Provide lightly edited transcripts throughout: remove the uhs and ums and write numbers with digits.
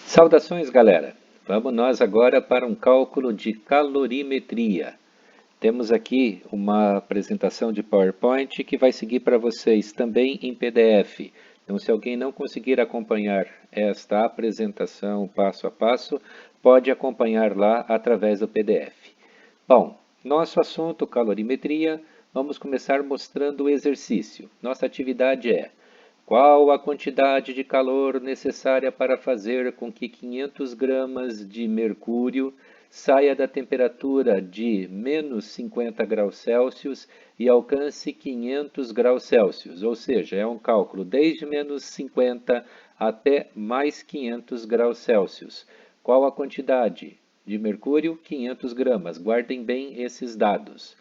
Saudações, galera! Vamos nós agora para um cálculo de calorimetria. Temos aqui uma apresentação de PowerPoint que vai seguir para vocês também em PDF. Então, se alguém não conseguir acompanhar esta apresentação passo a passo, pode acompanhar lá através do PDF. Bom, nosso assunto calorimetria, vamos começar mostrando o exercício. Nossa atividade é: qual a quantidade de calor necessária para fazer com que 500 gramas de mercúrio saia da temperatura de menos 50 graus Celsius e alcance 500 graus Celsius? Ou seja, é um cálculo desde menos 50 até mais 500 graus Celsius. Qual a quantidade de mercúrio? 500 gramas. Guardem bem esses dados.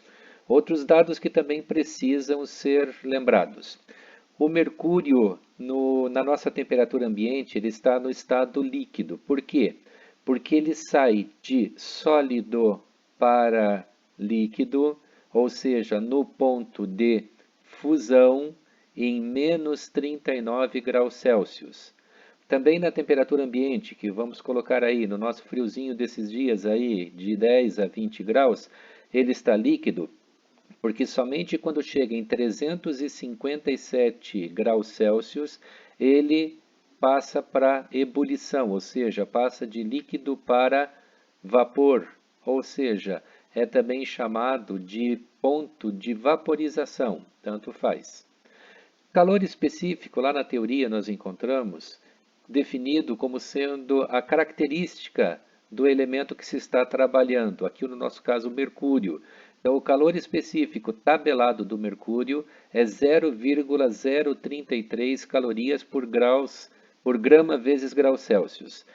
Outros dados que também precisam ser lembrados. O mercúrio, na nossa temperatura ambiente, ele está no estado líquido. Por quê? Porque ele sai de sólido para líquido, ou seja, no ponto de fusão, em menos 39 graus Celsius. Também na temperatura ambiente, que vamos colocar aí no nosso friozinho desses dias aí, de 10 a 20 graus, ele está líquido, porque somente quando chega em 357 graus Celsius, ele passa para ebulição, ou seja, passa de líquido para vapor, ou seja, é também chamado de ponto de vaporização, tanto faz. Calor específico, lá na teoria nós encontramos definido como sendo a característica do elemento que se está trabalhando, aqui no nosso caso o mercúrio. Então, o calor específico tabelado do mercúrio é 0,033 calorias por grama vezes graus Celsius.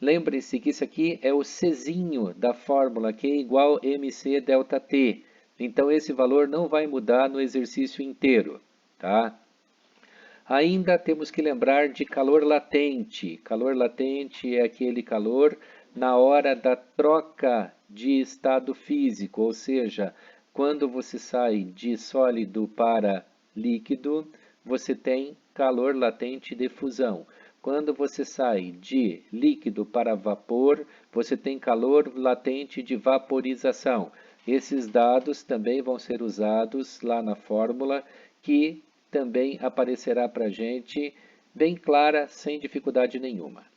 Lembrem-se que isso aqui é o Czinho da fórmula, que é igual mc delta T. Então, esse valor não vai mudar no exercício inteiro, tá? Ainda temos que lembrar de calor latente. Calor latente é aquele calor na hora da troca de estado físico, ou seja, quando você sai de sólido para líquido, você tem calor latente de fusão. Quando você sai de líquido para vapor, você tem calor latente de vaporização. Esses dados também vão ser usados lá na fórmula, que também aparecerá para a gente bem clara, sem dificuldade nenhuma.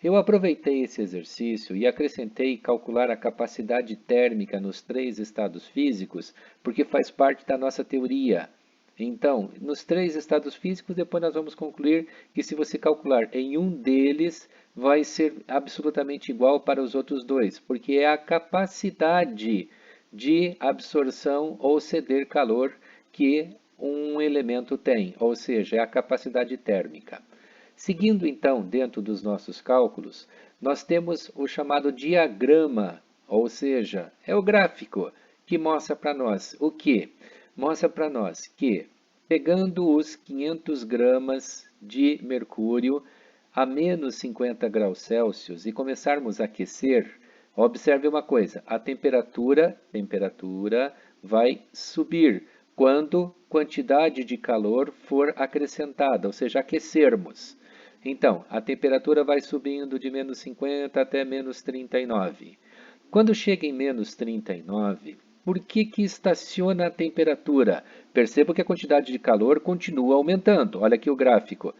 Eu aproveitei esse exercício e acrescentei calcular a capacidade térmica nos 3 estados físicos, porque faz parte da nossa teoria. Então, nos 3 estados físicos, depois nós vamos concluir que se você calcular em um deles, vai ser absolutamente igual para os outros dois, porque é a capacidade de absorção ou ceder calor que um elemento tem, ou seja, é a capacidade térmica. Seguindo então dentro dos nossos cálculos, nós temos o chamado diagrama, ou seja, é o gráfico que mostra para nós o quê? Mostra para nós que, pegando os 500 gramas de mercúrio a menos 50 graus Celsius e começarmos a aquecer, observe uma coisa, a temperatura vai subir quando quantidade de calor for acrescentada, ou seja, aquecermos. Então, a temperatura vai subindo de menos 50 até menos 39. Quando chega em menos 39, por que estaciona a temperatura? Perceba que a quantidade de calor continua aumentando. Olha aqui o gráfico,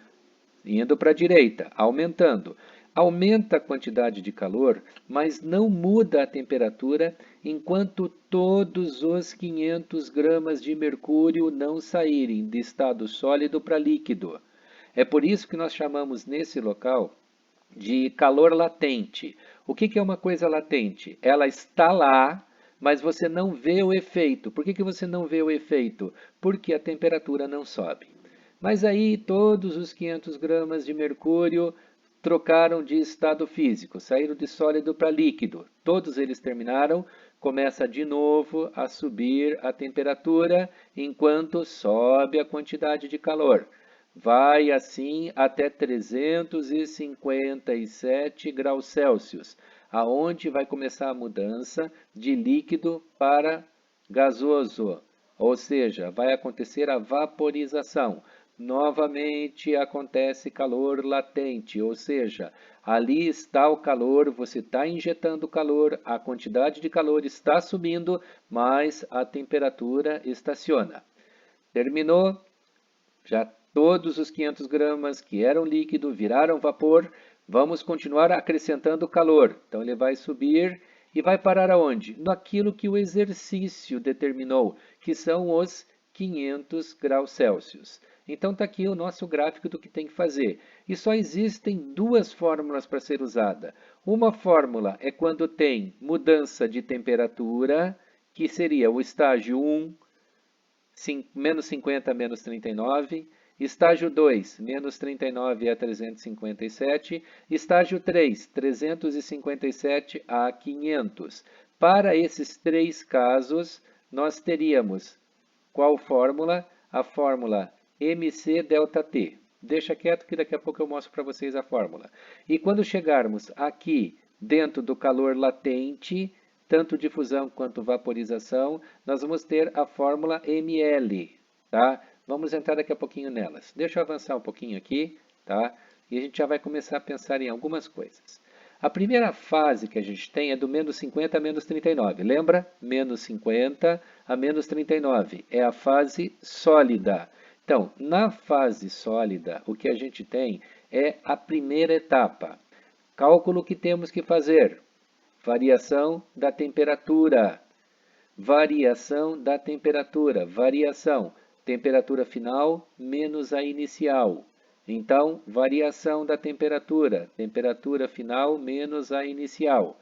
indo para a direita, aumentando. Aumenta a quantidade de calor, mas não muda a temperatura enquanto todos os 500 gramas de mercúrio não saírem de estado sólido para líquido. É por isso que nós chamamos nesse local de calor latente. O que é uma coisa latente? Ela está lá, mas você não vê o efeito. Por que você não vê o efeito? Porque a temperatura não sobe. Mas aí todos os 500 gramas de mercúrio trocaram de estado físico, saíram de sólido para líquido. Todos eles terminaram, começa de novo a subir a temperatura enquanto sobe a quantidade de calor. Vai assim até 357 graus Celsius, aonde vai começar a mudança de líquido para gasoso, ou seja, vai acontecer a vaporização. novamente acontece calor latente, ou seja, ali está o calor, você está injetando calor, a quantidade de calor está subindo, mas a temperatura estaciona. Terminou, já todos os 500 gramas que eram líquido viraram vapor, vamos continuar acrescentando calor. Então ele vai subir e vai parar aonde? Naquilo que o exercício determinou, que são os 500 graus Celsius. Então está aqui o nosso gráfico do que tem que fazer. E só existem duas fórmulas para ser usada. Uma fórmula é quando tem mudança de temperatura, que seria o estágio 1, menos 50 a menos 39. Estágio 2, menos 39 a 357. Estágio 3, 357 a 500. Para esses três casos, nós teríamos qual fórmula? A fórmula MC ΔT. Deixa quieto que daqui a pouco eu mostro para vocês a fórmula. E quando chegarmos aqui dentro do calor latente, tanto difusão quanto vaporização, nós vamos ter a fórmula ml, tá? Vamos entrar daqui a pouquinho nelas. Deixa eu avançar um pouquinho aqui, tá? E a gente já vai começar a pensar em algumas coisas. A primeira fase que a gente tem é do menos 50 a menos 39. Lembra? Menos 50 a menos 39. É a fase sólida. Então, na fase sólida, o que a gente tem é a primeira etapa. Cálculo que temos que fazer. Variação da temperatura. Variação da temperatura. Variação. Temperatura final menos a inicial. Então, variação da temperatura. Temperatura final menos a inicial.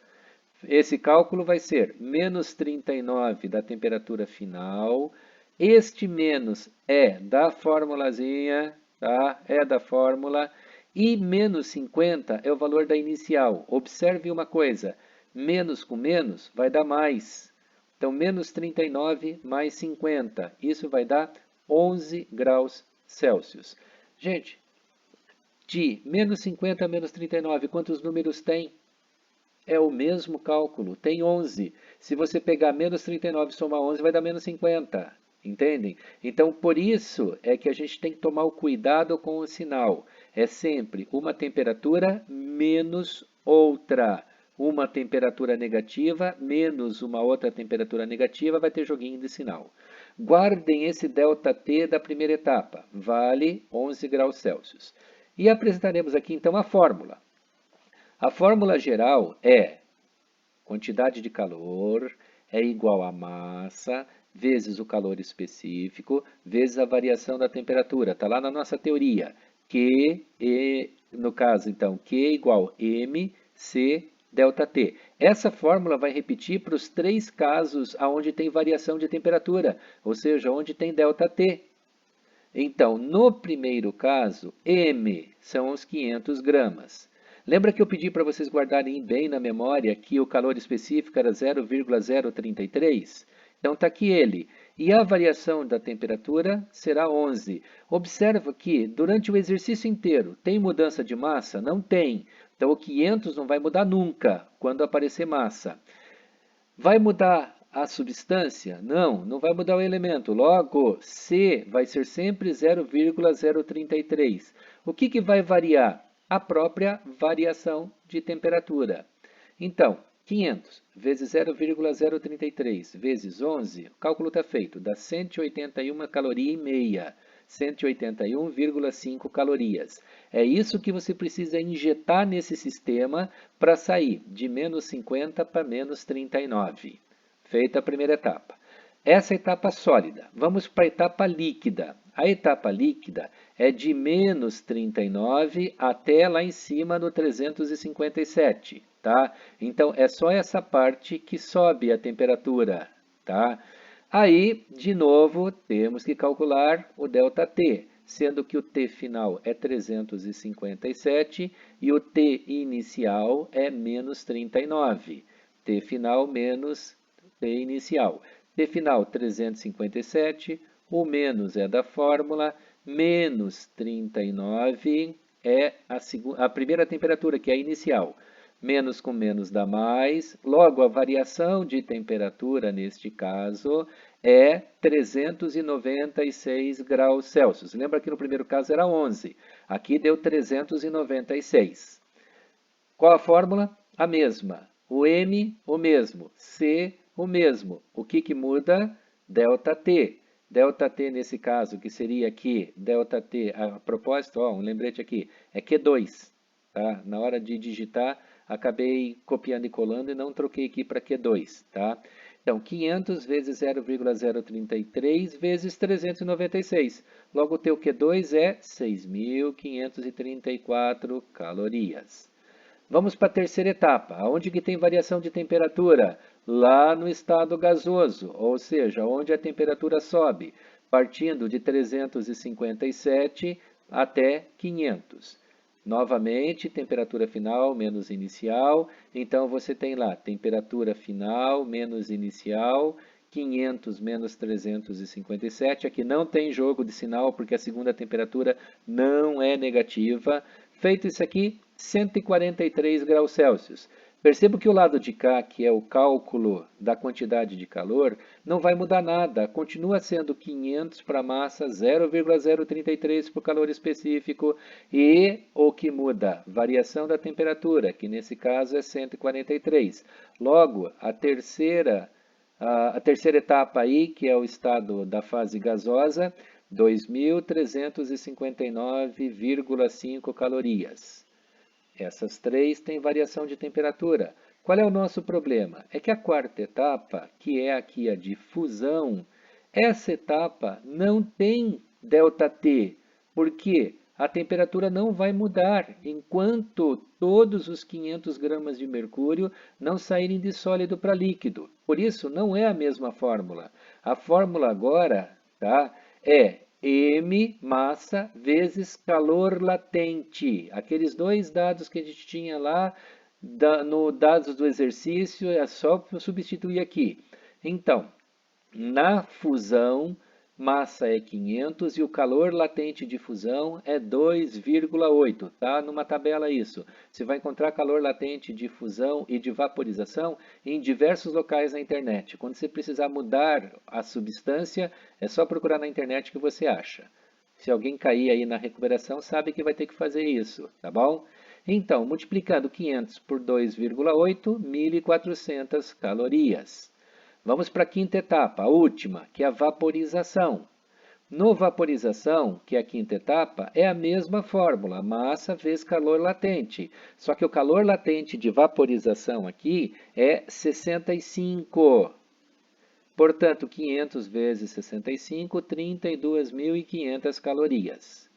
Esse cálculo vai ser menos 39 da temperatura final. Este menos é da formulazinha, tá? É da fórmula. E menos 50 é o valor da inicial. Observe uma coisa. Menos com menos vai dar mais. Então, menos 39 mais 50. Isso vai dar 11 graus Celsius. Gente, de menos 50 a menos 39, quantos números tem? É o mesmo cálculo, tem 11. Se você pegar menos 39 e somar 11, vai dar menos 50. Entendem? Então, por isso é que a gente tem que tomar o cuidado com o sinal. É sempre uma temperatura menos outra. Uma temperatura negativa menos uma outra temperatura negativa, vai ter joguinho de sinal. Guardem esse ΔT da primeira etapa, vale 11 graus Celsius. E apresentaremos aqui então a fórmula. A fórmula geral é quantidade de calor é igual a massa vezes o calor específico vezes a variação da temperatura. Está lá na nossa teoria. No caso, então, Q igual mc ΔT. Essa fórmula vai repetir para os três casos onde tem variação de temperatura, ou seja, onde tem ΔT. Então, no primeiro caso, M são os 500 gramas. Lembra que eu pedi para vocês guardarem bem na memória que o calor específico era 0,033? Então está aqui ele. E a variação da temperatura será 11. Observa que durante o exercício inteiro tem mudança de massa? Não tem. Então o 500 não vai mudar nunca quando aparecer massa. Vai mudar a substância? Não, não vai mudar o elemento. Logo, C vai ser sempre 0,033. O que vai variar? A própria variação de temperatura. Então, 500 vezes 0,033 vezes 11, o cálculo está feito, dá 181 calorias e meia. 181,5 calorias. É isso que você precisa injetar nesse sistema para sair de menos 50 para menos 39. Feita a primeira etapa. Essa é a etapa sólida. Vamos para a etapa líquida. A etapa líquida é de menos 39 até lá em cima no 357, tá? Então, é só essa parte que sobe a temperatura, tá? Aí, de novo, temos que calcular o ΔT, sendo que o T final é 357 e o T inicial é menos 39. T final menos T inicial. T final 357, o menos é da fórmula, menos 39 é a primeira temperatura, que é a inicial. Menos com menos dá mais, logo a variação de temperatura, neste caso, é 396 graus Celsius. Lembra que no primeiro caso era 11, aqui deu 396. Qual a fórmula? A mesma. O M, o mesmo. C, o mesmo. O que muda? ΔT. ΔT nesse caso, que seria aqui, ΔT, a propósito, ó, um lembrete aqui, é Q2. Tá? Na hora de digitar, acabei copiando e colando e não troquei aqui para Q2. Tá? Então, 500 vezes 0,033 vezes 396. Logo, o teu Q2 é 6.534 calorias. Vamos para a terceira etapa, onde que tem variação de temperatura? Lá no estado gasoso, ou seja, onde a temperatura sobe, partindo de 357 até 500. Novamente, temperatura final menos inicial, então você tem lá temperatura final menos inicial, 500 menos 357, aqui não tem jogo de sinal porque a segunda temperatura não é negativa. Feito isso aqui, 143 graus Celsius. Percebo que o lado de cá, que é o cálculo da quantidade de calor, não vai mudar nada. Continua sendo 500 para a massa, 0,033 para o calor específico. E o que muda? Variação da temperatura, que nesse caso é 143. Logo, a terceira etapa aí, que é o estado da fase gasosa, 2.359,5 calorias. Essas três têm variação de temperatura. Qual é o nosso problema? É que a quarta etapa, que é aqui a de fusão, essa etapa não tem ΔT. Por quê? A temperatura não vai mudar enquanto todos os 500 gramas de mercúrio não saírem de sólido para líquido. Por isso, não é a mesma fórmula. A fórmula agora, tá, é M, massa, vezes calor latente. Aqueles dois dados que a gente tinha lá no dados do exercício, é só substituir aqui. Então, na fusão, massa é 500 e o calor latente de fusão é 2,8. Tá numa tabela isso. Você vai encontrar calor latente de fusão e de vaporização em diversos locais na internet. Quando você precisar mudar a substância, é só procurar na internet que você acha. Se alguém cair aí na recuperação, sabe que vai ter que fazer isso, tá bom? Então, multiplicando 500 por 2,8, 1.400 calorias. Vamos para a quinta etapa, a última, que é a vaporização. No vaporização, que é a quinta etapa, é a mesma fórmula, massa vezes calor latente. Só que o calor latente de vaporização aqui é 65. Portanto, 500 vezes 65, 32.500 calorias.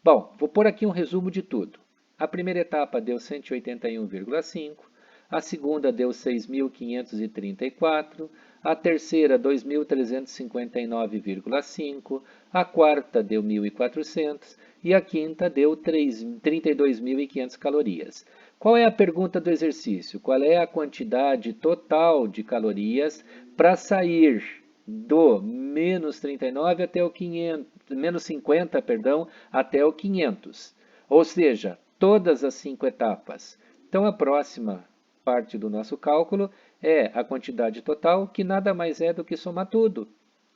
Bom, vou pôr aqui um resumo de tudo. A primeira etapa deu 181,5. A segunda deu 6.534, a terceira 2.359,5, a quarta deu 1.400 e a quinta deu 32.500 calorias. Qual é a pergunta do exercício? Qual é a quantidade total de calorias para sair do menos 39 até o 500, menos 50, perdão, até o 500? Ou seja, todas as 5 etapas. Então, a próxima parte do nosso cálculo é a quantidade total, que nada mais é do que somar tudo.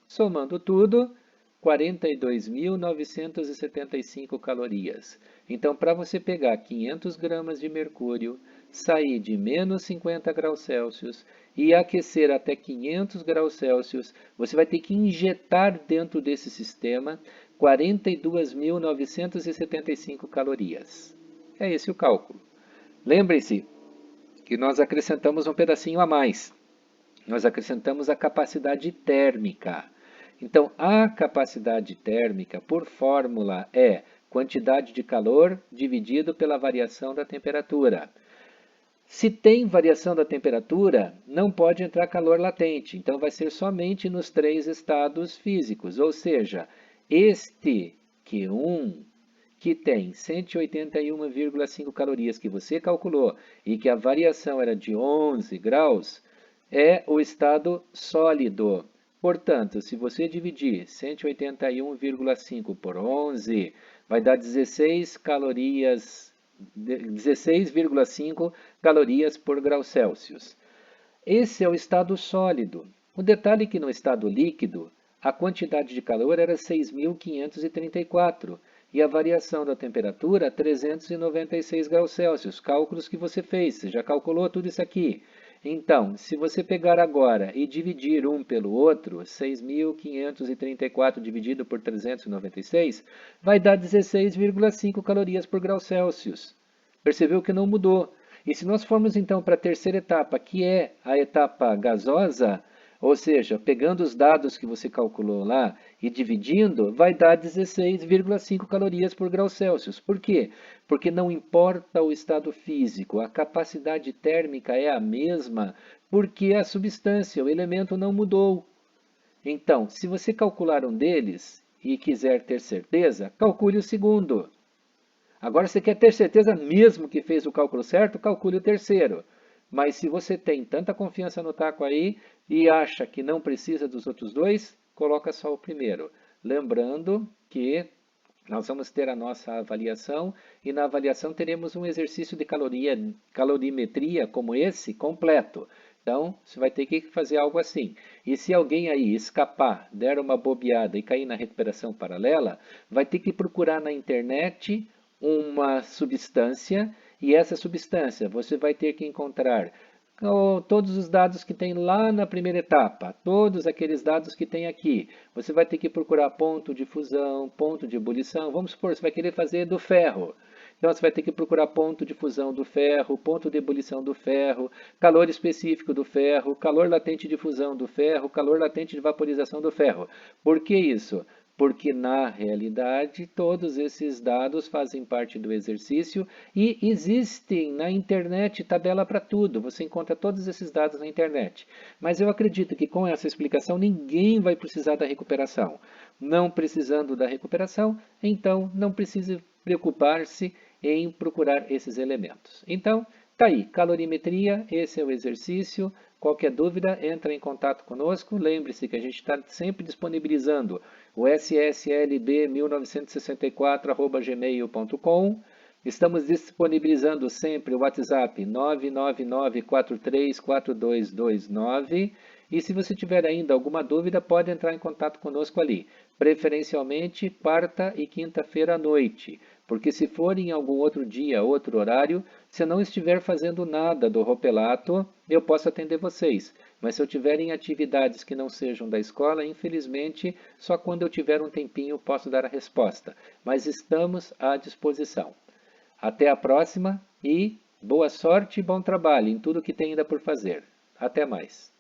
Somando tudo, 42.975 calorias. Então, para você pegar 500 gramas de mercúrio, sair de menos 50 graus Celsius e aquecer até 500 graus Celsius, você vai ter que injetar dentro desse sistema 42.975 calorias. É esse o cálculo. Lembre-se que nós acrescentamos um pedacinho a mais. Nós acrescentamos a capacidade térmica. Então, a capacidade térmica, por fórmula, é quantidade de calor dividido pela variação da temperatura. Se tem variação da temperatura, não pode entrar calor latente. Então, vai ser somente nos 3 estados físicos. Ou seja, este Q1, que tem 181,5 calorias que você calculou e que a variação era de 11 graus, é o estado sólido. Portanto, se você dividir 181,5 por 11, vai dar 16,5 calorias por grau Celsius. Esse é o estado sólido. O detalhe é que no estado líquido, a quantidade de calor era 6.534 e a variação da temperatura 396 graus Celsius. Cálculos que você fez, você já calculou tudo isso aqui. Então, se você pegar agora e dividir um pelo outro, 6.534 dividido por 396, vai dar 16,5 calorias por grau Celsius. Percebeu que não mudou. E se nós formos então para a terceira etapa, que é a etapa gasosa, ou seja, pegando os dados que você calculou lá e dividindo, vai dar 16,5 calorias por grau Celsius. Por quê? Porque não importa o estado físico, a capacidade térmica é a mesma, porque a substância, o elemento não mudou. Então, se você calcular um deles e quiser ter certeza, calcule o segundo. Agora, você quer ter certeza mesmo que fez o cálculo certo, calcule o terceiro. Mas se você tem tanta confiança no taco aí e acha que não precisa dos outros dois, coloca só o primeiro. Lembrando que nós vamos ter a nossa avaliação e na avaliação teremos um exercício de calorimetria como esse completo. Então, você vai ter que fazer algo assim. E se alguém aí escapar, der uma bobeada e cair na recuperação paralela, vai ter que procurar na internet uma substância e essa substância você vai ter que encontrar todos os dados que tem lá na primeira etapa, todos aqueles dados que tem aqui. Você vai ter que procurar ponto de fusão, ponto de ebulição. Vamos supor, você vai querer fazer do ferro. Então você vai ter que procurar ponto de fusão do ferro, ponto de ebulição do ferro, calor específico do ferro, calor latente de fusão do ferro, calor latente de vaporização do ferro. Por que isso? Porque na realidade todos esses dados fazem parte do exercício e existem na internet tabela para tudo. Você encontra todos esses dados na internet. Mas eu acredito que com essa explicação ninguém vai precisar da recuperação. Não precisando da recuperação, então não precisa preocupar-se em procurar esses elementos. Então, tá aí, calorimetria, esse é o exercício. Qualquer dúvida, entra em contato conosco. Lembre-se que a gente está sempre disponibilizando o sslb1964@gmail.com. Estamos disponibilizando sempre o WhatsApp 999434229. E se você tiver ainda alguma dúvida, pode entrar em contato conosco ali. Preferencialmente quarta e quinta-feira à noite. Porque se for em algum outro dia, outro horário, se eu não estiver fazendo nada do ropelato, eu posso atender vocês. Mas se eu tiver em atividades que não sejam da escola, infelizmente, só quando eu tiver um tempinho posso dar a resposta. Mas estamos à disposição. Até a próxima e boa sorte e bom trabalho em tudo que tem ainda por fazer. Até mais.